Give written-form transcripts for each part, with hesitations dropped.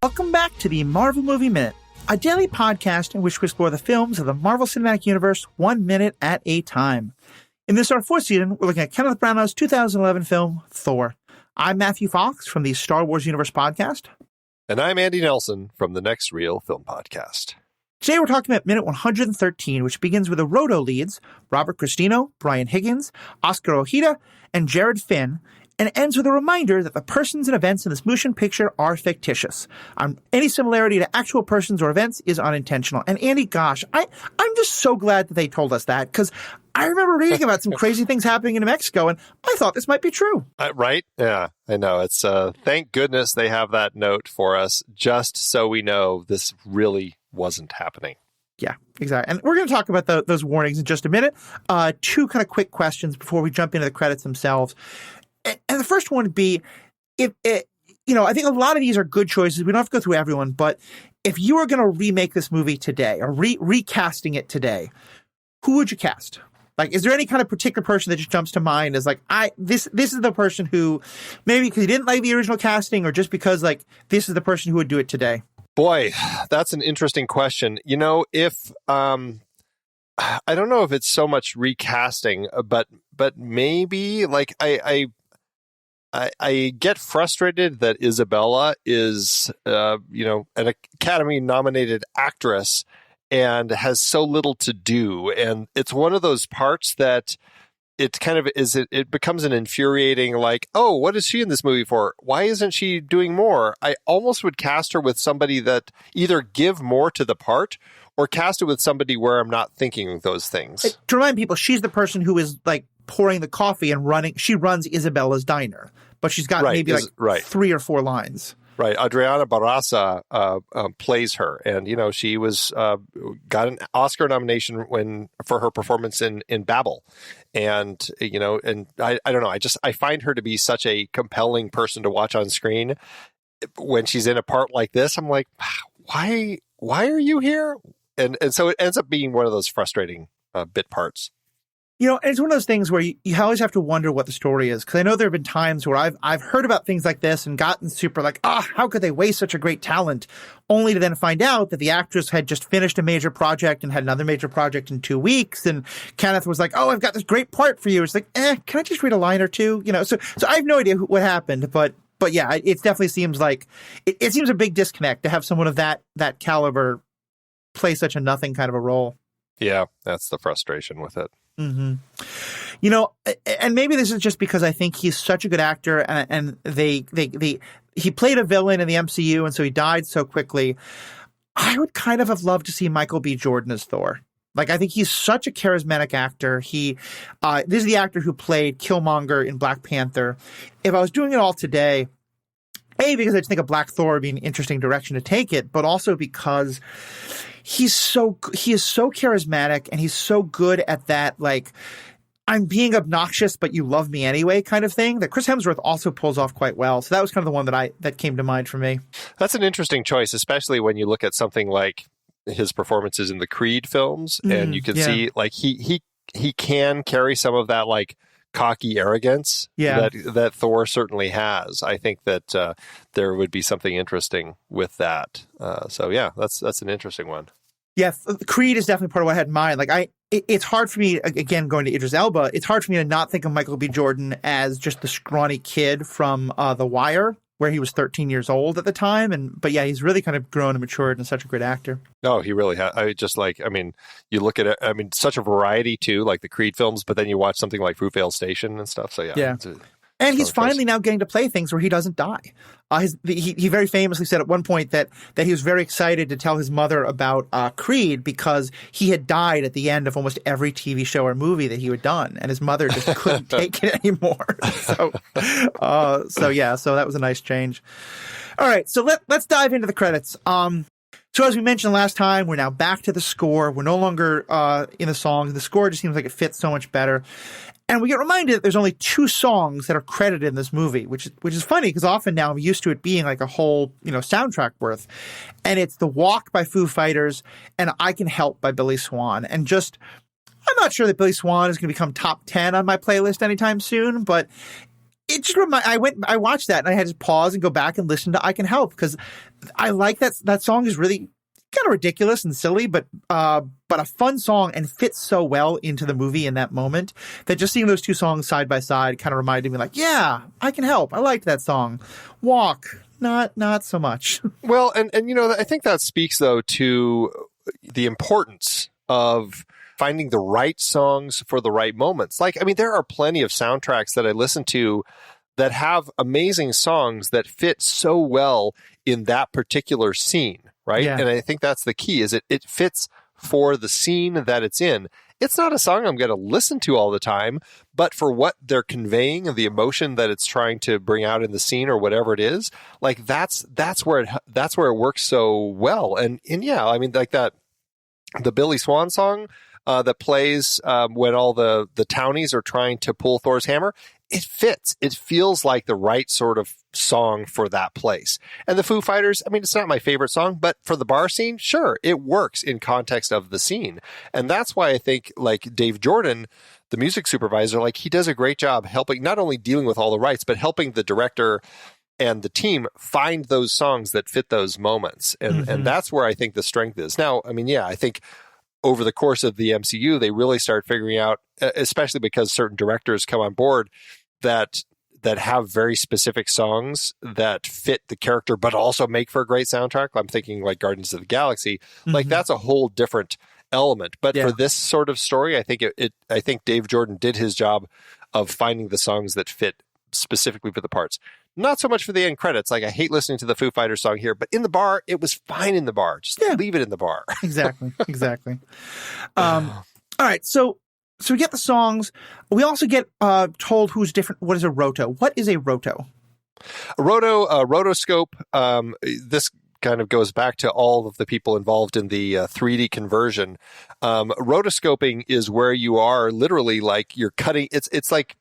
Welcome back to the Marvel Movie Minute, a daily podcast in which we explore the films of the Marvel Cinematic Universe 1 minute at a time. In this, our fourth season, we're looking at Kenneth Branagh's 2011 film, Thor. I'm Matthew Fox from the Star Wars Universe podcast. And I'm Andy Nelson from the Next Reel Film podcast. Today we're talking about minute 113, which begins with the Roto leads, Robert Christino, Brian Higgins, Oscar Ojeda, and Jared Finn, and it ends with a reminder that the persons and events in this motion picture are fictitious. Any similarity to actual persons or events is unintentional. And Andy, gosh, I'm just so glad that they told us that, because I remember reading about some crazy things happening in New Mexico, and I thought this might be true. Right? Yeah, I know. It's thank goodness they have that note for us, just so we know this really wasn't happening. Yeah, exactly. And we're going to talk about those warnings in just a minute. Two kind of quick questions before we jump into the credits themselves. And the first one would be, I think a lot of these are good choices. We don't have to go through everyone, but if you were going to remake this movie today or recasting it today, who would you cast? Like, is there any kind of particular person that just jumps to mind as like, this is the person who, maybe because he didn't like the original casting or just because like this is the person who would do it today? Boy, that's an interesting question. If I don't know if it's so much recasting, but maybe like I get frustrated that Isabella is, an Academy-nominated actress and has so little to do. And it's one of those parts that it kind of is, it becomes an infuriating, like, oh, what is she in this movie for? Why isn't she doing more? I almost would cast her with somebody that either give more to the part or cast it with somebody where I'm not thinking those things. To remind people, she's the person who is like pouring the coffee and running. She runs Isabella's diner, but she's got maybe 3 or 4 lines. Right. Adriana Barraza plays her. And, she was got an Oscar nomination for her performance in Babel. And, and I don't know. I find her to be such a compelling person to watch on screen. When she's in a part like this, I'm like, why are you here? And so it ends up being one of those frustrating bit parts. And it's one of those things where you always have to wonder what the story is. Because I know there have been times where I've heard about things like this and gotten super like, how could they waste such a great talent? Only to then find out that the actress had just finished a major project and had another major project in 2 weeks. And Kenneth was like, oh, I've got this great part for you. It's like, can I just read a line or two? So I have no idea what happened. But yeah, it definitely seems like it seems a big disconnect to have someone of that caliber play such a nothing kind of a role. Yeah, that's the frustration with it. Mm-hmm. And maybe this is just because I think he's such a good actor, and he played a villain in the MCU, and so he died so quickly. I would kind of have loved to see Michael B. Jordan as Thor. Like, I think he's such a charismatic actor. This is the actor who played Killmonger in Black Panther. If I was doing it all today, because I just think a Black Thor would be an interesting direction to take it, but also because he is so charismatic and he's so good at that, like, I'm being obnoxious, but you love me anyway kind of thing that Chris Hemsworth also pulls off quite well. So that was kind of the one that came to mind for me. That's an interesting choice, especially when you look at something like his performances in the Creed films, and you can see like he can carry some of that like cocky arrogance that Thor certainly has. I think that there would be something interesting with that. So yeah, that's an interesting one. Yeah, Creed is definitely part of what I had in mind. Like it's hard for me, again, going to Idris Elba, it's hard for me to not think of Michael B. Jordan as just the scrawny kid from The Wire, where he was 13 years old at the time. But yeah, he's really kind of grown and matured and such a great actor. Oh, he really has. You look at it, such a variety too, like the Creed films, but then you watch something like Fruitvale Station and stuff. So yeah. And he's finally now getting to play things where he doesn't die. He very famously said at one point that he was very excited to tell his mother about Creed because he had died at the end of almost every TV show or movie that he had done, and his mother just couldn't take it anymore. So that was a nice change. All right, so let's dive into the credits. So as we mentioned last time, we're now back to the score. We're no longer in the songs. The score just seems like it fits so much better. And we get reminded that there's only 2 songs that are credited in this movie, which is funny because often now I'm used to it being like a whole, soundtrack worth. And it's The Walk by Foo Fighters and I Can Help by Billy Swan. And I'm not sure that Billy Swan is going to become top 10 on my playlist anytime soon, but it just I watched that and I had to pause and go back and listen to I Can Help, because I like that song is really kind of ridiculous and silly, but a fun song, and fits so well into the movie in that moment that just seeing those two songs side by side kind of reminded me, like, yeah, I Can Help. I liked that song. Walk, not so much. Well, and I think that speaks though to the importance of finding the right songs for the right moments. Like, I mean, there are plenty of soundtracks that I listen to that have amazing songs that fit so well in that particular scene, right? Yeah. And I think that's the key, is it fits for the scene that it's in. It's not a song I'm going to listen to all the time, but for what they're conveying and the emotion that it's trying to bring out in the scene or whatever it is, like that's where it works so well. And yeah, I mean, like the Billy Swan song that plays when all the townies are trying to pull Thor's hammer, it fits. It feels like the right sort of song for that place. And the Foo Fighters, I mean, it's not my favorite song, but for the bar scene, sure, it works in context of the scene. And that's why I think, like, Dave Jordan, the music supervisor, like, he does a great job helping, not only dealing with all the rights, but helping the director and the team find those songs that fit those moments. And that's where I think the strength is. Now, I mean, yeah, I think over the course of the MCU, they really start figuring out, especially because certain directors come on board that have very specific songs that fit the character, but also make for a great soundtrack. I'm thinking like Guardians of the Galaxy, like that's a whole different element. But for this sort of story, I think I think Dave Jordan did his job of finding the songs that fit specifically for the parts. Not so much for the end credits. Like, I hate listening to the Foo Fighters song here, but in the bar, it was fine in the bar. Just leave it in the bar. Exactly. All right. So we get the songs. We also get told who's different. What is a roto? What is a roto? A rotoscope. This kind of goes back to all of the people involved in the 3D conversion. Rotoscoping is where you are literally, like, you're cutting. It's like,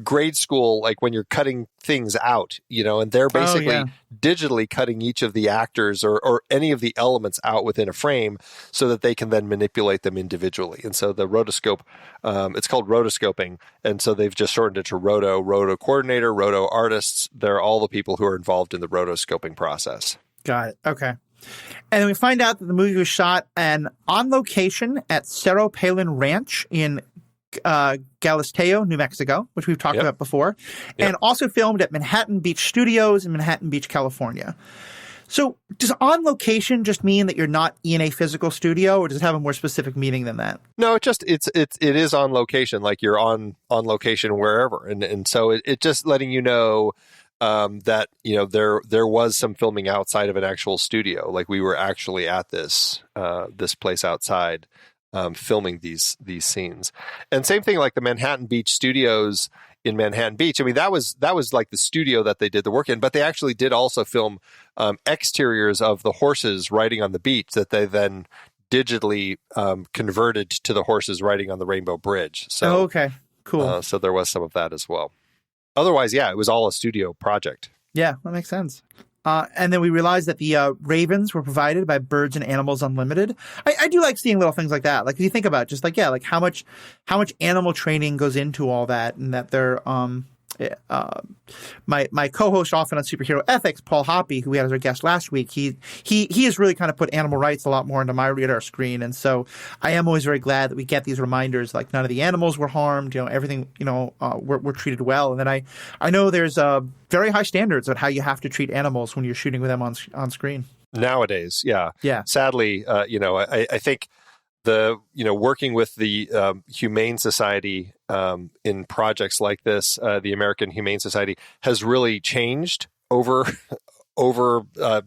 grade school, like when you're cutting things out, and they're basically digitally cutting each of the actors or any of the elements out within a frame so that they can then manipulate them individually. And so the rotoscope, it's called rotoscoping. And so they've just shortened it to roto coordinator, roto artists. They're all the people who are involved in the rotoscoping process. Got it. Okay. And then we find out that the movie was shot on location at Cerro Palin Ranch in Galisteo, New Mexico, which we've talked about before, and also filmed at Manhattan Beach Studios in Manhattan Beach, California. So does on location just mean that you're not in a physical studio, or does it have a more specific meaning than that? No, it is on location, like you're on location wherever. And so it just letting you know that, there was some filming outside of an actual studio. Like, we were actually at this place outside filming these scenes. And same thing, like the Manhattan Beach Studios in Manhattan Beach. I mean, that was like the studio that they did the work in, but they actually did also film exteriors of the horses riding on the beach that they then digitally converted to the horses riding on the Rainbow Bridge. So, okay, cool. So there was some of that as well. Otherwise, it was all a studio project. Yeah, that makes sense. And then we realized that the ravens were provided by Birds and Animals Unlimited. I do like seeing little things like that. Like, if you think about it, just like, like how much animal training goes into all that, and that they're my co-host often on Superhero Ethics, Paul Hoppy, who we had as our guest last week, he has really kind of put animal rights a lot more into my radar screen. And so I am always very glad that we get these reminders, like none of the animals were harmed, everything, were treated well. And then I know there's very high standards on how you have to treat animals when you're shooting with them on screen. Nowadays, yeah. Yeah. Sadly, I think working with the Humane Society in projects like this, the American Humane Society has really changed over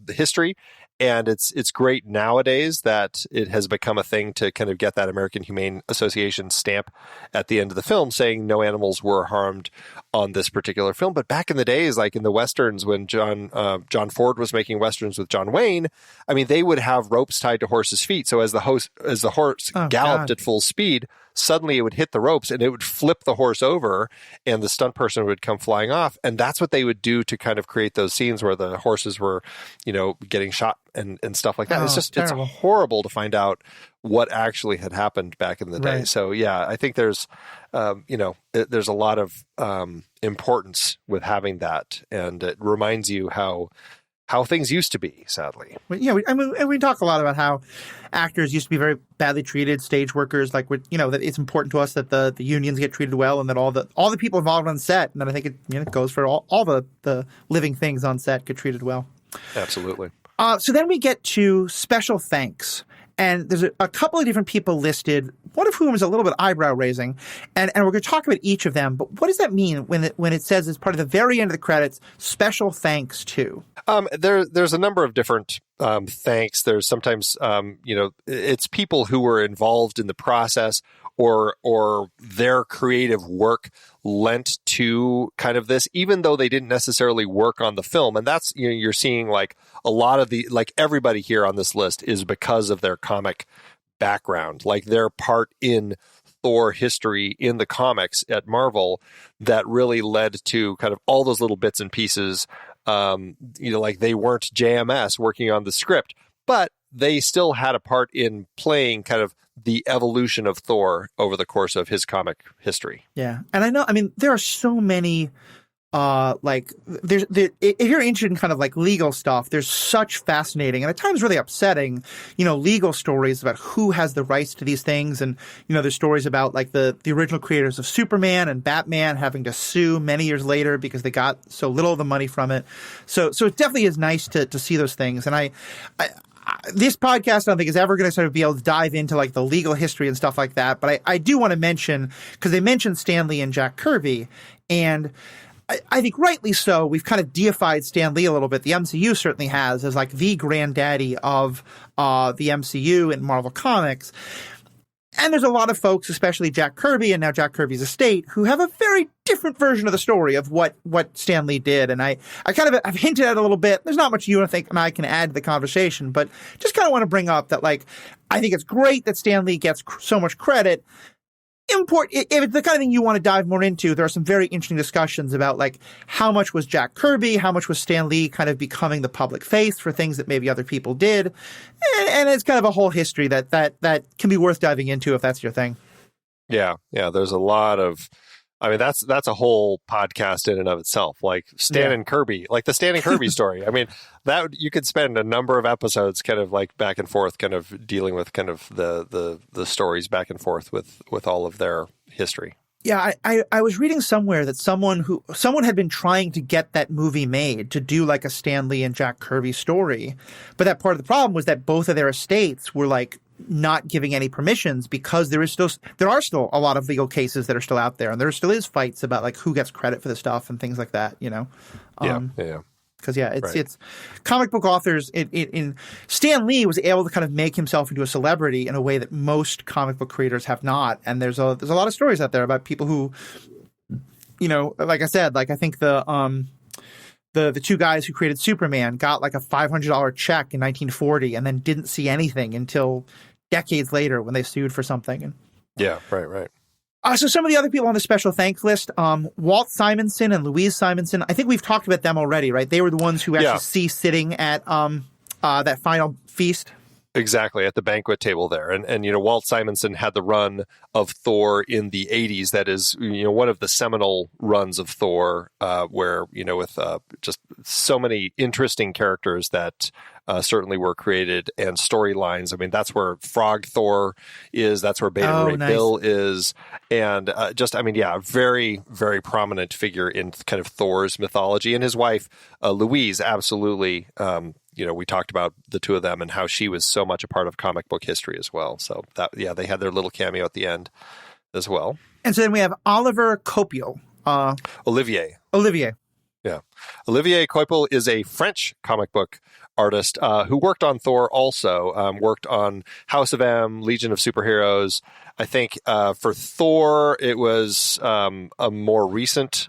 history. And it's great nowadays that it has become a thing to kind of get that American Humane Association stamp at the end of the film saying no animals were harmed on this particular film. But back in the days, like in the Westerns, when John Ford was making Westerns with John Wayne, I mean, they would have ropes tied to horses' feet. So as the horse galloped at full speed, suddenly it would hit the ropes and it would flip the horse over and the stunt person would come flying off. And that's what they would do to kind of create those scenes where the horses were, getting shot and stuff like that. It's horrible to find out what actually had happened back in the day. Right. So yeah, I think there's, there's a lot of importance with having that, and it reminds you how things used to be, sadly. Yeah, we talk a lot about how actors used to be very badly treated, stage workers, that it's important to us that the unions get treated well, and that all the people involved on set, and then I think it goes for all the living things on set get treated well. Absolutely. So then we get to special thanks. And there's a couple of different people listed, one of whom is a little bit eyebrow raising, and we're going to talk about each of them. But what does that mean when it says as part of the very end of the credits, special thanks to? There's a number of different thanks. There's sometimes it's people who were involved in the process or their creative work lent to kind of this, even though they didn't necessarily work on the film. And that's, you're seeing like a lot of everybody here on this list is because of their comic background, like their part in Thor history in the comics at Marvel that really led to kind of all those little bits and pieces. Like they weren't JMS working on the script, but they still had a part in playing kind of the evolution of Thor over the course of his comic history. Yeah. And there are so many, if you're interested in kind of like legal stuff, there's such fascinating and at times really upsetting, legal stories about who has the rights to these things. And, there's stories about like the original creators of Superman and Batman having to sue many years later because they got so little of the money from it. So it definitely is nice to see those things. And this podcast, I don't think, is ever going to sort of be able to dive into like the legal history and stuff like that. But I do want to mention, because they mentioned Stan Lee and Jack Kirby, and I think rightly so, we've kind of deified Stan Lee a little bit. The MCU certainly has, as like the granddaddy of the MCU and Marvel Comics. And there's a lot of folks, especially Jack Kirby and now Jack Kirby's estate, who have a very different version of the story of what Stan Lee did. And I kind of have hinted at a little bit. There's not much you and I can add to the conversation, but just kind of want to bring up that, like, I think it's great that Stan Lee gets so much credit. If it's the kind of thing you want to dive more into, there are some very interesting discussions about like how much was Jack Kirby, how much was Stan Lee kind of becoming the public face for things that maybe other people did, and it's kind of a whole history that can be worth diving into if that's your thing. Yeah, there's a lot of. I mean, that's a whole podcast in and of itself. Like Stan and Kirby, like the Stan and Kirby story. I mean, that you could spend a number of episodes kind of like back and forth, kind of dealing with kind of the stories back and forth with all of their history. Yeah, I was reading somewhere that someone had been trying to get that movie made to do like a Stan Lee and Jack Kirby story, but that part of the problem was that both of their estates were like not giving any permissions because there are still a lot of legal cases that are still out there, and there still is fights about like who gets credit for the stuff and things like that. Yeah. Because it's comic book authors. In Stan Lee was able to kind of make himself into a celebrity in a way that most comic book creators have not. And there's a lot of stories out there about people who, like I said, like I think the two guys who created Superman got like a $500 check in 1940 and then didn't see anything until decades later when they sued for something. Yeah, right. So some of the other people on the special thanks list, Walt Simonson and Louise Simonson, I think we've talked about them already, right? They were the ones who actually see sitting at that final feast. Exactly, at the banquet table there. And Walt Simonson had the run of Thor in the 80s. That is, one of the seminal runs of Thor where, with just so many interesting characters that certainly were created and storylines. I mean, that's where Frog Thor is. That's where Beta Ray Bill is. And a very, very prominent figure in kind of Thor's mythology. And his wife, Louise, absolutely we talked about the two of them and how she was so much a part of comic book history as well. So they had their little cameo at the end as well. And so then we have Oliver Coipel. Olivier. Yeah. Olivier Coipel is a French comic book artist who worked on Thor also, worked on House of M, Legion of Superheroes. I think for Thor, it was a more recent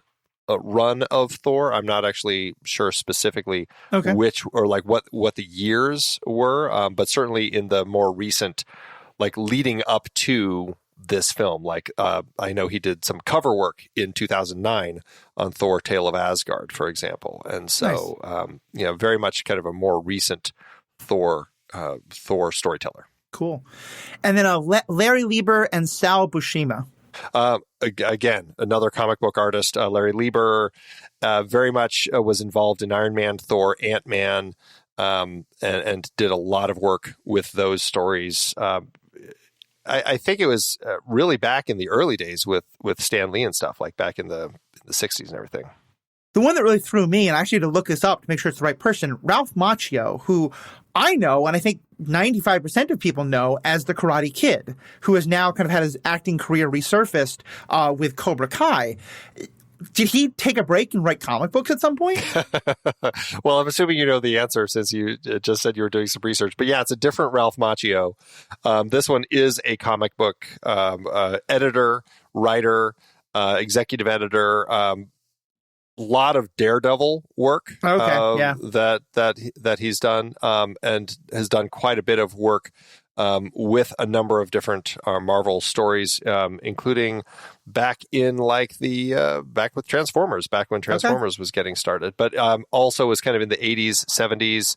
run of Thor. I'm not actually sure specifically which or like what the years were, but certainly in the more recent, like leading up to this film. Like I know he did some cover work in 2009 on Thor: Tale of Asgard, for example, and so very much kind of a more recent Thor storyteller. Cool. And then Larry Lieber and Sal Buscema. Again, another comic book artist, Larry Lieber, very much was involved in Iron Man, Thor, Ant-Man, and did a lot of work with those stories. I think it was really back in the early days with Stan Lee and stuff, like back in the 60s and everything. The one that really threw me, and I actually had to look this up to make sure it's the right person, Ralph Macchio, who I know, and I think 95% of people know as the Karate Kid, who has now kind of had his acting career resurfaced with Cobra Kai. Did he take a break and write comic books at some point? Well, I'm assuming you know the answer since you just said you were doing some research. But yeah, it's a different Ralph Macchio. This one is a comic book editor, writer, executive editor. Lot of Daredevil work that he's done, and has done quite a bit of work with a number of different Marvel stories, including back in back with Transformers, back when Transformers was getting started, but also was kind of in the 80s, 70s,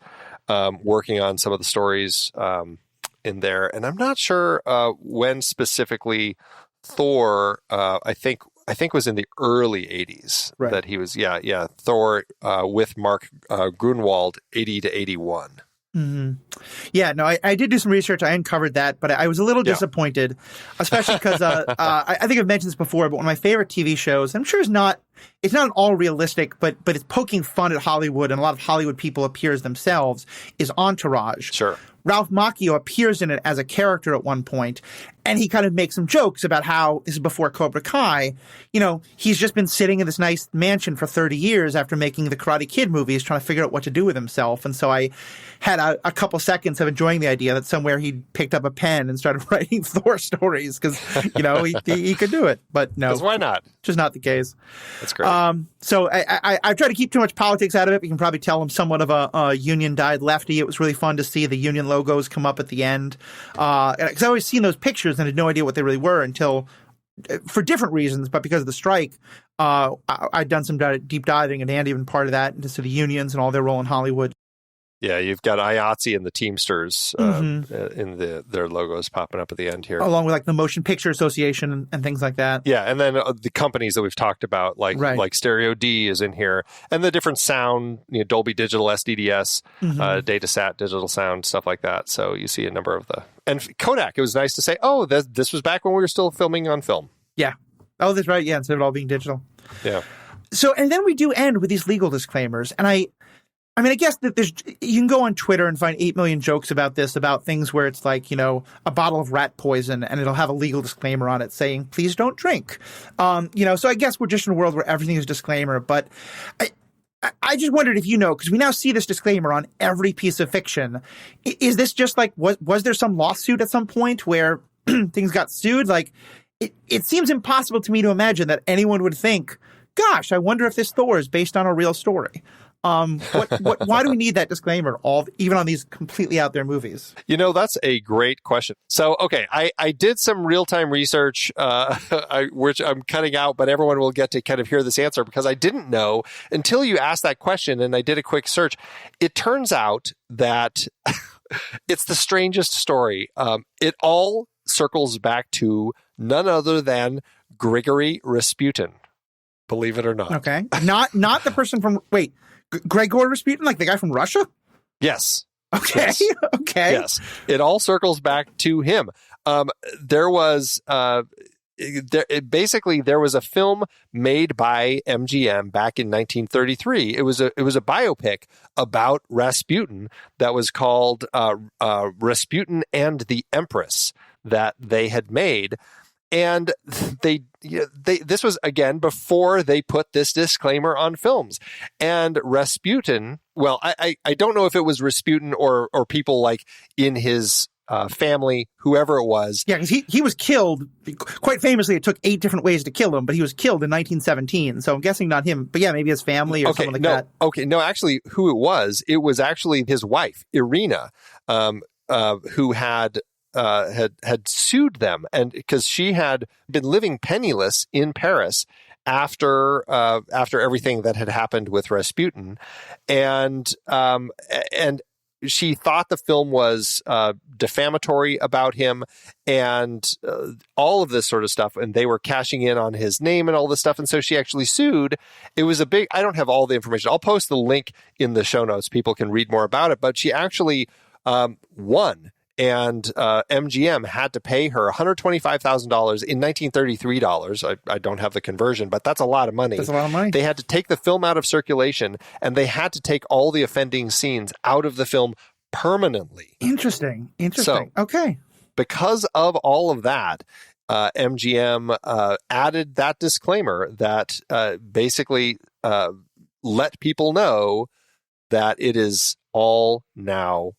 working on some of the stories in there. And I'm not sure when specifically Thor, I think was in the early 80s that he was, Thor with Mark Grunwald, 80 to 81. Mm-hmm. Yeah, no, I did do some research. I uncovered that, but I was a little disappointed, especially because I think I've mentioned this before, but one of my favorite TV shows, I'm sure it's not an all realistic, but it's poking fun at Hollywood, and a lot of Hollywood people appear as themselves, is Entourage. Sure. Ralph Macchio appears in it as a character at one point, and he kind of makes some jokes about how, this is before Cobra Kai, he's just been sitting in this nice mansion for 30 years after making the Karate Kid movies, trying to figure out what to do with himself. And so I had a couple seconds of enjoying the idea that somewhere he picked up a pen and started writing Thor stories because, he could do it. But no. Because why not? Just not the case. That's great. So I've tried to keep too much politics out of it. You can probably tell I'm somewhat of a union-dyed lefty. It was really fun to see the union logos come up at the end. Because I always seen those pictures and had no idea what they really were until, for different reasons, but because of the strike, I'd done some deep diving, and Andy even part of that, into the unions and all their role in Hollywood. Yeah, you've got IATSE and the Teamsters in their logos popping up at the end here. Along with the Motion Picture Association and things like that. Yeah, and then the companies that we've talked about, like Stereo D is in here, and the different sound, Dolby Digital, SDDS, Datasat, digital sound, stuff like that. So you see a number of and Kodak, it was nice to say, oh, this was back when we were still filming on film. Yeah. Oh, that's right. Yeah, instead of it all being digital. Yeah. So, and then we do end with these legal disclaimers, and I guess that you can go on Twitter and find 8 million jokes about this, about things where it's like, a bottle of rat poison and it'll have a legal disclaimer on it saying, please don't drink. So I guess we're just in a world where everything is a disclaimer. But I just wondered if because we now see this disclaimer on every piece of fiction. Is this just was there some lawsuit at some point where things got sued? It seems impossible to me to imagine that anyone would think, gosh, I wonder if this Thor is based on a real story. Why do we need that disclaimer even on these completely out there movies? That's a great question. So, okay, I did some real-time research, which I'm cutting out, but everyone will get to kind of hear this answer because I didn't know until you asked that question, and I did a quick search. It turns out that it's the strangest story. It all circles back to none other than Grigory Rasputin, believe it or not. Okay. Not the person from, wait, Gregor Rasputin, like the guy from Russia? Yes. Okay. Yes. Okay. Yes. It all circles back to him. There was basically there was a film made by MGM back in 1933. It was a biopic about Rasputin that was called Rasputin and the Empress that they had made. And this was, again, before they put this disclaimer on films. And Rasputin, well, I don't know if it was Rasputin or people like in his family, whoever it was. Yeah, because he was killed, quite famously, it took 8 different ways to kill him, but he was killed in 1917. So I'm guessing not him, but yeah, maybe his family or someone like that. Okay, no, actually, who it was actually his wife, Irina, who had had sued them, and because she had been living penniless in Paris after everything that had happened with Rasputin, and she thought the film was defamatory about him and all of this sort of stuff, and they were cashing in on his name and all this stuff, and so she actually sued. It was I don't have all the information. I'll post the link in the show notes. People can read more about it, but she actually won. And MGM had to pay her $125,000 in 1933 dollars. I don't have the conversion, but that's a lot of money. That's a lot of money. They had to take the film out of circulation, and they had to take all the offending scenes out of the film permanently. Interesting. So, okay. Because of all of that, MGM added that disclaimer that basically let people know that it is all now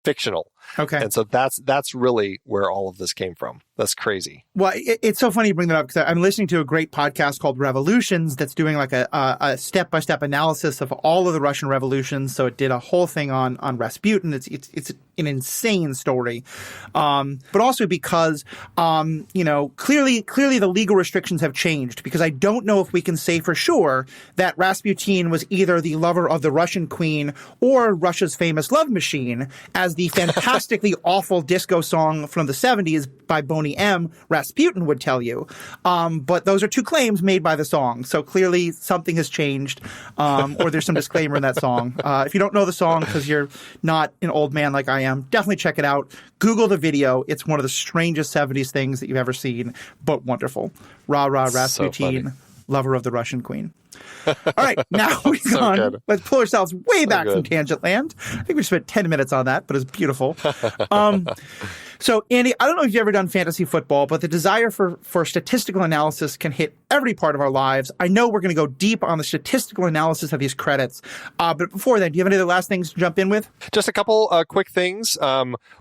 fictional. Okay. And so that's really where all of this came from. That's crazy. Well, it's so funny you bring that up because I'm listening to a great podcast called Revolutions that's doing like a step-by-step analysis of all of the Russian revolutions. So it did a whole thing on Rasputin. It's an insane story. But also because, clearly the legal restrictions have changed, because I don't know if we can say for sure that Rasputin was either the lover of the Russian queen or Russia's famous love machine, as the fantastically awful disco song from the 70s by Boney M, Rasputin, would tell you. But those are two claims made by the song. So clearly something has changed, or there's some disclaimer in that song. If you don't know the song because you're not an old man like I am, definitely check it out. Google the video. It's one of the strangest 70s things that you've ever seen, but wonderful. Rah, rah, Rasputin, so lover of the Russian queen. All right, now we've gone. Good. Let's pull ourselves way back from Tangent Land. I think we spent 10 minutes on that, but it's beautiful. So, Andy, I don't know if you've ever done fantasy football, but the desire for statistical analysis can hit every part of our lives. I know we're going to go deep on the statistical analysis of these credits. But before then, do you have any other last things to jump in with? Just a couple quick things.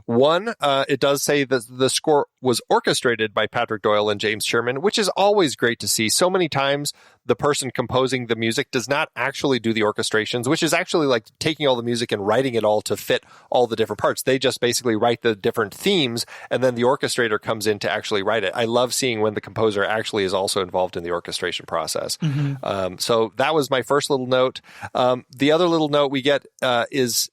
One, it does say that the score was orchestrated by Patrick Doyle and James Sherman, which is always great to see. So many times the person composing the music does not actually do the orchestrations, which is actually like taking all the music and writing it all to fit all the different parts. They just basically write the different themes, and then the orchestrator comes in to actually write it. I love seeing when the composer actually is also involved in the orchestration process. Mm-hmm. So that was my first little note. The other little note we get is,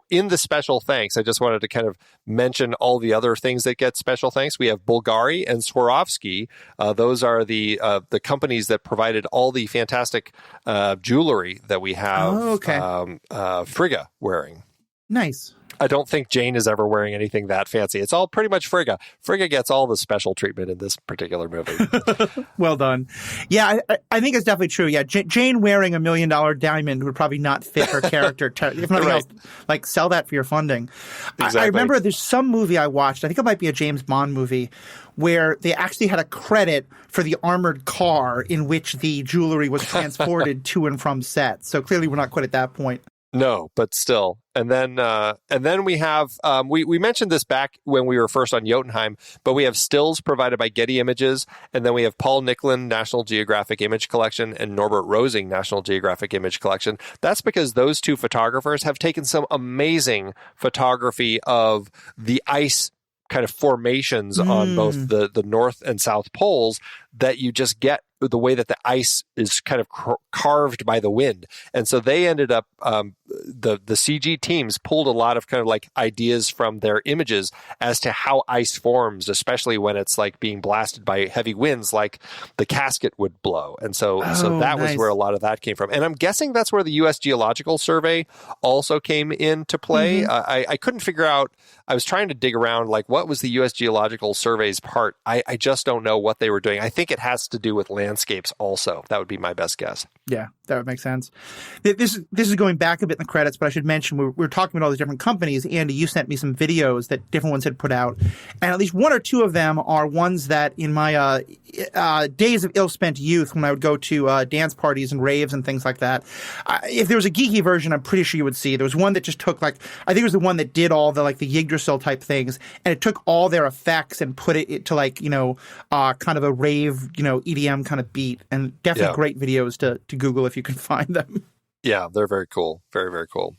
in the special thanks, I just wanted to kind of mention all the other things that get special thanks. We have Bulgari and Swarovski. Those are the companies that provided all the fantastic jewelry that we have Frigga wearing. Nice. I don't think Jane is ever wearing anything that fancy. It's all pretty much Frigga. Frigga gets all the special treatment in this particular movie. Well done. Yeah, I think it's definitely true. Yeah, Jane wearing $1 million diamond would probably not fit her character. If nothing else, like sell that for your funding. Exactly. I remember there's some movie I watched, I think it might be a James Bond movie, where they actually had a credit for the armored car in which the jewelry was transported to and from set. So clearly we're not quite at that point. No, but still. And then we have, we mentioned this back when we were first on Jotunheim, but we have stills provided by Getty Images, and then we have Paul Nicklin National Geographic Image Collection and Norbert Rosing National Geographic Image Collection. That's because those two photographers have taken some amazing photography of the ice kind of formations on both the North and South poles that you just get the way that the ice is kind of carved by the wind. And so they ended up, the CG teams pulled a lot of kind of like ideas from their images as to how ice forms, especially when it's like being blasted by heavy winds, like the casket would blow. And so that was where a lot of that came from. And I'm guessing that's where the U.S. Geological Survey also came into play. I couldn't figure out, I was trying to dig around, like what was the U.S. Geological Survey's part? I just don't know what they were doing. I think it has to do with landscapes also. That would be my best guess. Yeah, that would make sense. This is going back a bit in the credits, but I should mention we were talking about all these different companies. Andy, you sent me some videos that different ones had put out, and at least one or two of them are ones that in my days of ill-spent youth, when I would go to dance parties and raves and things like that, if there was a geeky version, I'm pretty sure you would see. There was one that just took I think it was the one that did all the the Yggdrasil type things, and it took all their effects and put it to kind of a rave, EDM kind of beat, and definitely great videos to Google if you can find them. Yeah, they're very cool. Very, very cool.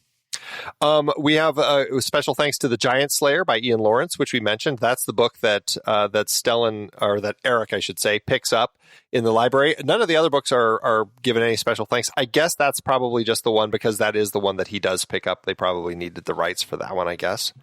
We have special thanks to The Giant Slayer by Ian Lawrence, which we mentioned. That's the book that that Eric, I should say, picks up in the library. None of the other books are given any special thanks. I guess that's probably just the one because that is the one that he does pick up. They probably needed the rights for that one, I guess.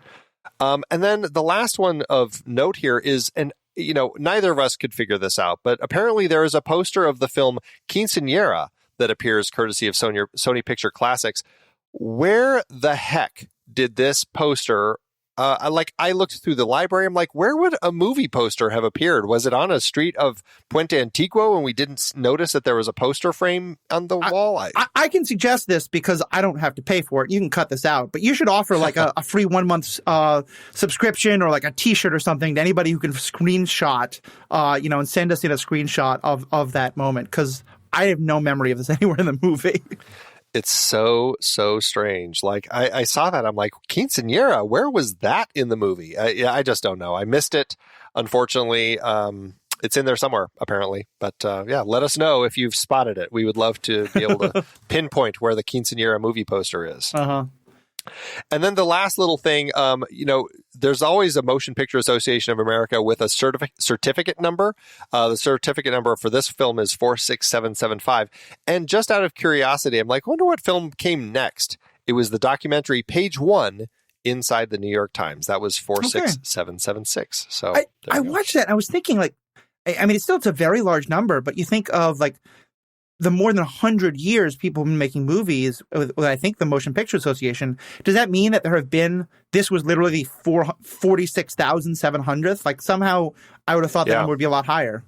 And then the last one of note here is, and neither of us could figure this out, but apparently there is a poster of the film Quinceañera that appears courtesy of Sony Picture Classics. Where the heck did this poster, I looked through the library, I'm like, where would a movie poster have appeared? Was it on a street of Puente Antiguo and we didn't notice that there was a poster frame on the wall? I can suggest this because I don't have to pay for it. You can cut this out, but you should offer like a free 1 month subscription or like a t-shirt or something to anybody who can screenshot, and send us in a screenshot of that moment, because I have no memory of this anywhere in the movie. It's so strange. Like I saw that, I'm like, Quinceañera, where was that in the movie? I just don't know. I missed it, unfortunately. It's in there somewhere, apparently. But let us know if you've spotted it. We would love to be able to pinpoint where the Quinceañera movie poster is. Uh-huh. And then the last little thing, there's always a Motion Picture Association of America with a certificate number. The certificate number for this film is 46775. And just out of curiosity, I'm like, I wonder what film came next. It was the documentary Page One inside the New York Times. That was 46776. So I watched that. And I was thinking, like, I mean, it's a very large number, but you think of like the more than 100 years people have been making movies with, I think, the Motion Picture Association. Does that mean that there have been, this was literally 46,700th? Like somehow I would have thought that number would be a lot higher.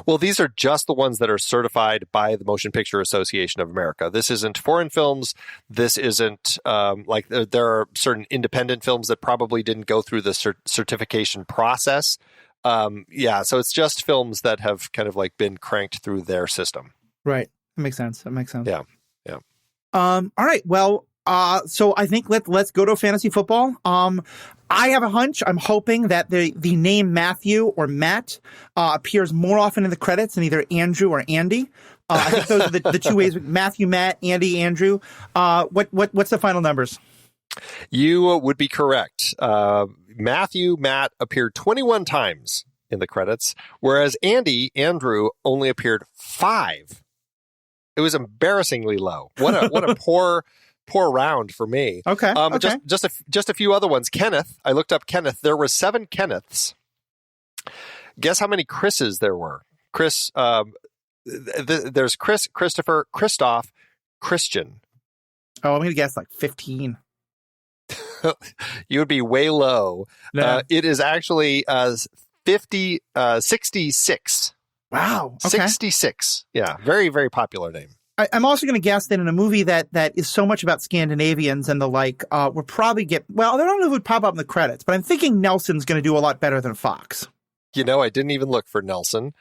Well, these are just the ones that are certified by the Motion Picture Association of America. This isn't foreign films. This isn't like there are certain independent films that probably didn't go through the certification process. So it's just films that have kind of like been cranked through their system. Right. That makes sense. Yeah. All right. Well, so I think let's go to fantasy football. I have a hunch. I'm hoping that the name Matthew or Matt appears more often in the credits than either Andrew or Andy. I think those are the two ways: Matthew, Matt, Andy, Andrew. What's the final numbers? You would be correct. Matthew, Matt appeared 21 times in the credits, whereas Andrew only appeared 5. It was embarrassingly low. What a poor round for me. Okay. Just a few other ones. Kenneth. I looked up Kenneth. There were 7 Kenneths. Guess how many Chris's there were? Chris. There's Chris, Christopher, Christoph, Christian. Oh, I'm gonna guess like 15. You would be way low. No. It is actually 66. Wow. Okay. 66. Yeah. Very, very popular name. I'm also going to guess that in a movie that is so much about Scandinavians and the like, we'll probably I don't know if it would pop up in the credits, but I'm thinking Nelson's going to do a lot better than Fox. I didn't even look for Nelson.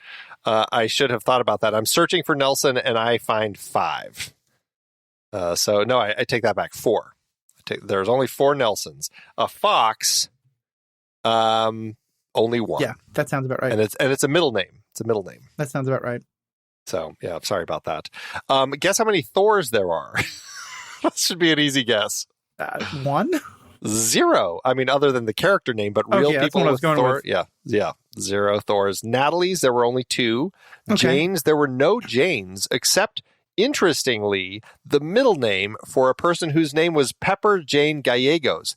I should have thought about that. I'm searching for Nelson and I find 5. So no, I take that back. 4. There's only 4 Nelsons. A Fox, only 1. Yeah, that sounds about right. And it's a middle name. It's a middle name. That sounds about right. So, yeah, I'm sorry about that. Guess how many Thors there are? That should be an easy guess. 1? 0. I mean, other than the character name, but real people with Thor. With. Yeah. 0 Thors. Natalie's, there were only 2. Okay. Jane's, there were no Janes, except, interestingly, the middle name for a person whose name was Pepper Jane Gallegos.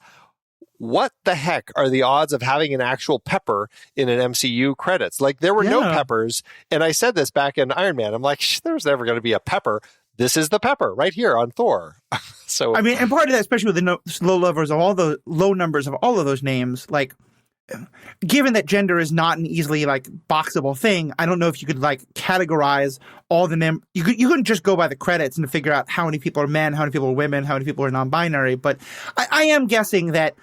What the heck are the odds of having an actual Pepper in an MCU credits? Like, there were no Peppers, and I said this back in Iron Man. I'm like, there's never going to be a Pepper. This is the Pepper right here on Thor. So I mean, and part of that, especially with the low numbers of all of those names, like, given that gender is not an easily like boxable thing, I don't know if you could like categorize all the names. You couldn't just go by the credits and figure out how many people are men, how many people are women, how many people are non-binary. But I am guessing that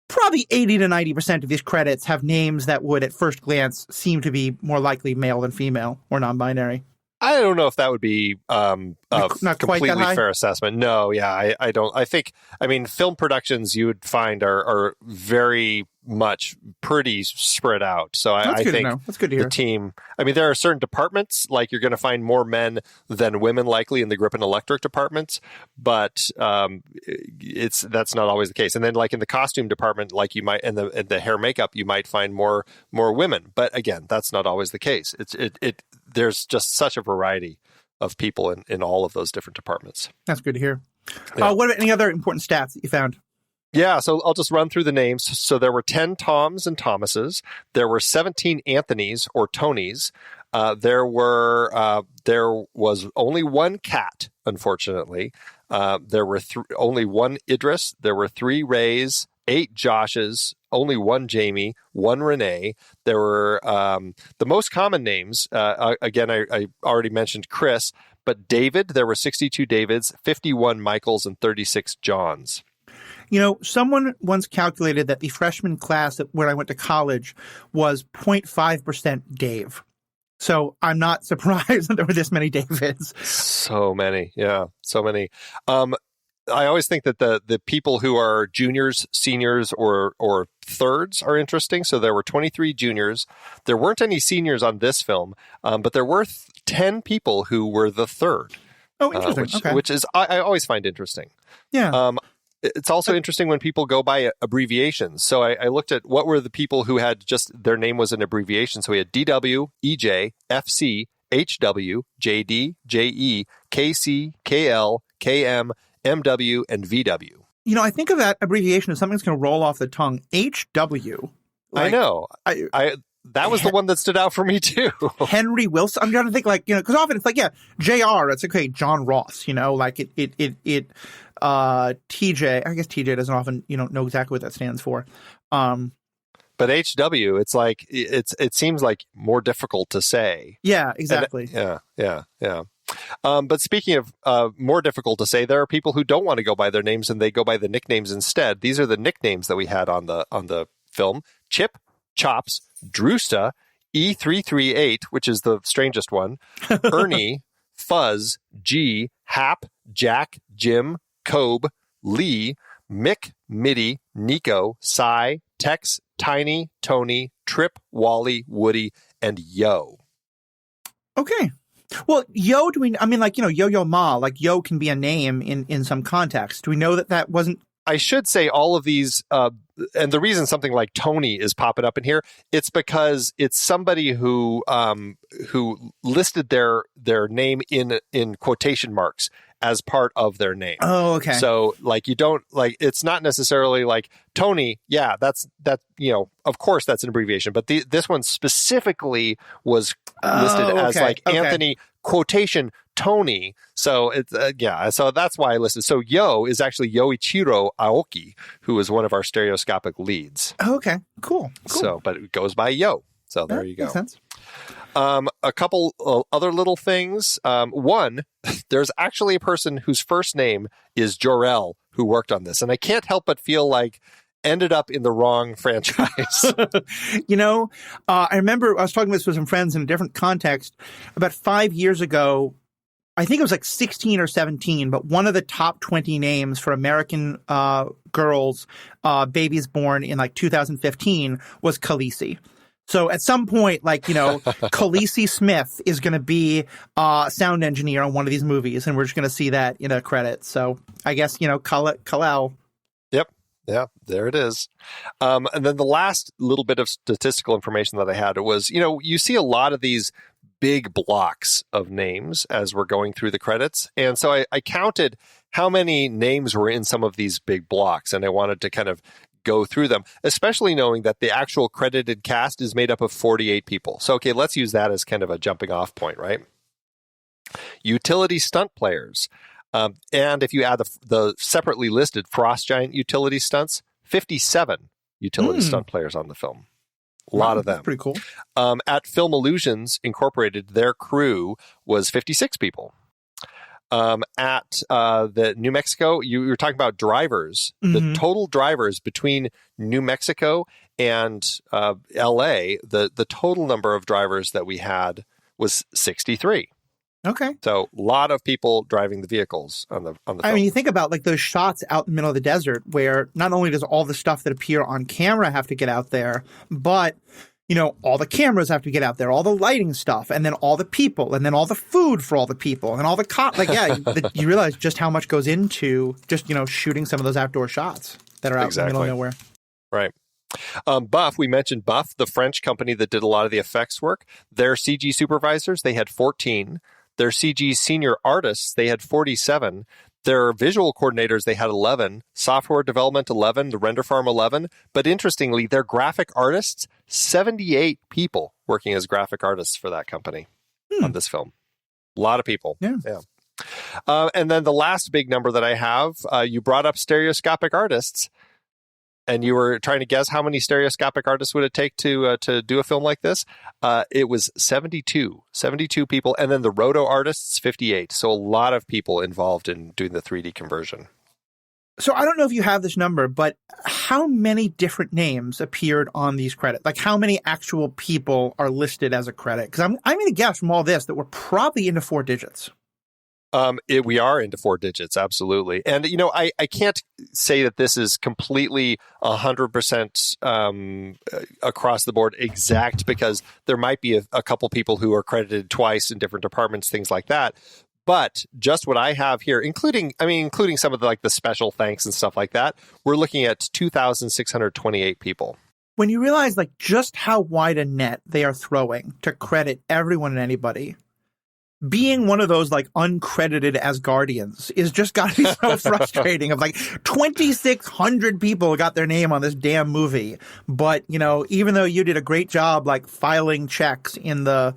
probably 80 to 90% of these credits have names that would at first glance seem to be more likely male than female or non-binary. I don't know if that would be a Not quite that completely high? fair assessment. No, yeah, I don't. I think, I mean, film productions you would find are very much pretty spread out. So That's I good to think know. That's good to the hear. team, I mean, there are certain departments, like you're going to find more men than women likely in the grip and electric departments, but that's not always the case. And then like in the costume department, like you might, and the hair makeup, you might find more women. But again, that's not always the case. There's just such a variety of people in all of those different departments. That's good to hear. Yeah. What about any other important stats that you found? Yeah, so I'll just run through the names. So there were 10 Toms and Thomases. There were 17 Anthonys or Tonys. There was only one Cat, unfortunately. There were only one Idris. There were 3 Rays, 8 Joshes, only one Jamie, one Renee. There were the most common names. Again, I already mentioned Chris, but David, there were 62 Davids, 51 Michaels, and 36 Johns. You know, someone once calculated that the freshman class where I went to college was 0.5% Dave. So I'm not surprised that there were this many Davids. So many. Yeah, so many. I always think that the people who are juniors, seniors, or thirds are interesting. So there were 23 juniors. There weren't any seniors on this film, but there were 10 people who were the third. Oh, interesting. Which is I always find interesting. Yeah. It's also interesting when people go by abbreviations. So I looked at what were the people who had just their name was an abbreviation. So we had DW, EJ, FC, HW, JD, JE, KC, KL, KM, MW, and VW. You know, I think of that abbreviation as something that's going to roll off the tongue. HW. I know. That was the one that stood out for me too. Henry Wilson. I'm trying to think because often it's like, yeah, JR. It's okay. John Ross, like TJ. I guess TJ doesn't often, know exactly what that stands for. But HW, it's like, it seems like more difficult to say. Yeah, exactly. Yeah. But speaking of more difficult to say, there are people who don't want to go by their names and they go by the nicknames instead. These are the nicknames that we had on the film: Chip, Chops, Drewsta, E338, which is the strangest one, Ernie, Fuzz, G, Hap, Jack, Jim, Cobe, Lee, Mick, Mitty, Nico, Cy, Tex, Tiny, Tony, Trip, Wally, Woody, and Yo. Okay. Well, Yo, Yo-Yo Ma, like Yo can be a name in some context. Do we know that wasn't? I should say all of these, and the reason something like Tony is popping up in here, it's because it's somebody who listed their name in quotation marks as part of their name. Oh, okay. So like you don't it's not necessarily like Tony. Yeah, that of course that's an abbreviation, but this one specifically was listed as Anthony quotation Tony. So it's so that's why I listed. So Yo is actually Yoichiro Aoki, who is one of our stereoscopic leads. Okay, cool. So, but it goes by Yo. So there you go. Makes sense. A couple other little things. One, there's actually a person whose first name is Jor-El who worked on this, and I can't help but feel like ended up in the wrong franchise. I remember I was talking with some friends in a different context about 5 years ago. I think it was like 16 or 17, but one of the top 20 names for American girls, babies born in like 2015 was Khaleesi. So at some point, Khaleesi Smith is going to be a sound engineer on one of these movies, and we're just going to see that in a credit. So I guess, Kal-El. Yep. Yeah, there it is. And then the last little bit of statistical information that I had was, you see a lot of these big blocks of names as we're going through the credits. And so I counted how many names were in some of these big blocks, and I wanted to kind of go through them, especially knowing that the actual credited cast is made up of 48 people. So, okay, let's use that as kind of a jumping off point, right? Utility stunt players. And if you add the separately listed Frost Giant utility stunts, 57 utility stunt players on the film. A lot of them. That's pretty cool. At Film Illusions Incorporated, their crew was 56 people. At the New Mexico, you were talking about drivers. The total drivers between New Mexico and LA, the total number of drivers that we had was 63. Okay. So a lot of people driving the vehicles on the film. I mean, you think about like those shots out in the middle of the desert where not only does all the stuff that appear on camera have to get out there, but all the cameras have to get out there, all the lighting stuff, and then all the people, and then all the food for all the people, and all the you realize just how much goes into just, shooting some of those outdoor shots that are out in the middle of nowhere. Right. Buff, we mentioned Buff, the French company that did a lot of the effects work. Their CG supervisors, they had 14. Their CG senior artists, they had 47. Their visual coordinators, they had 11. Software development, 11. The render farm, 11. But interestingly, their graphic artists, 78 people working as graphic artists for that company on this film. A lot of people. Yeah. And then the last big number that I have, you brought up stereoscopic artists. And you were trying to guess how many stereoscopic artists would it take to do a film like this? It was 72 people. And then the Roto artists, 58. So a lot of people involved in doing the 3D conversion. So I don't know if you have this number, but how many different names appeared on these credits? Like how many actual people are listed as a credit? Because I'm going to guess from all this that we're probably into 4 digits. We are into 4 digits, absolutely. And, I can't say that this is completely 100% across the board exact, because there might be a couple people who are credited twice in different departments, things like that. But just what I have here, including some of the special thanks and stuff like that, we're looking at 2,628 people. When you realize just how wide a net they are throwing to credit everyone and anybody, being one of those uncredited Asgardians is just got to be so frustrating. Of 2,600 people got their name on this damn movie, but even though you did a great job filing checks in the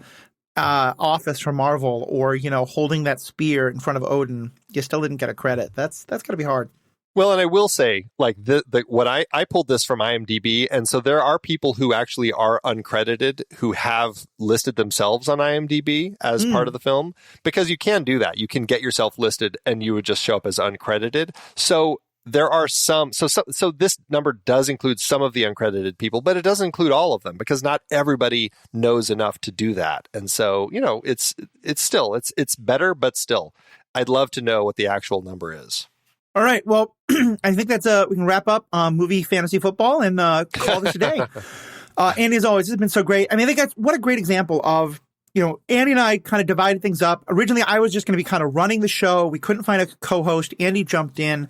office for Marvel, or holding that spear in front of Odin, you still didn't get a credit. That's got to be hard. Well, and I will say, what I pulled this from IMDb, and so there are people who actually are uncredited who have listed themselves on IMDb as part of the film, because you can do that. You can get yourself listed, and you would just show up as uncredited. So there are some. So this number does include some of the uncredited people, but it doesn't include all of them, because not everybody knows enough to do that. And so it's better, but still, I'd love to know what the actual number is. All right. Well, I think that's we can wrap up movie fantasy football and call this a day. Andy, as always, this has been so great. I mean, I think what a great example of, Andy and I kind of divided things up. Originally, I was just going to be kind of running the show. We couldn't find a co-host. Andy jumped in.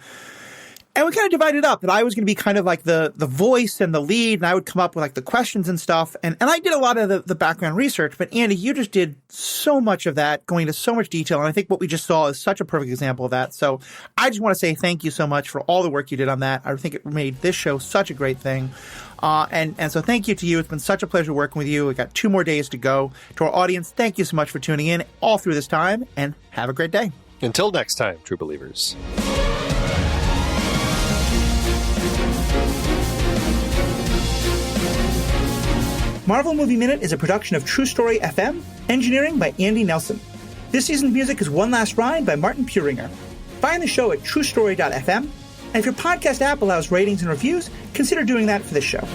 And we kind of divided up that I was going to be kind of the voice and the lead, and I would come up with the questions and stuff. And I did a lot of the background research, but Andy, you just did so much of that, going into so much detail. And I think what we just saw is such a perfect example of that. So I just want to say thank you so much for all the work you did on that. I think it made this show such a great thing. And so thank you to you. It's been such a pleasure working with you. We've got 2 more days to go. To our audience, thank you so much for tuning in all through this time, and have a great day. Until next time, true believers. Marvel Movie Minute is a production of True Story FM, engineering by Andy Nelson. This season's music is One Last Ride by Martin Puringer. Find the show at truestory.fm, and if your podcast app allows ratings and reviews, consider doing that for this show.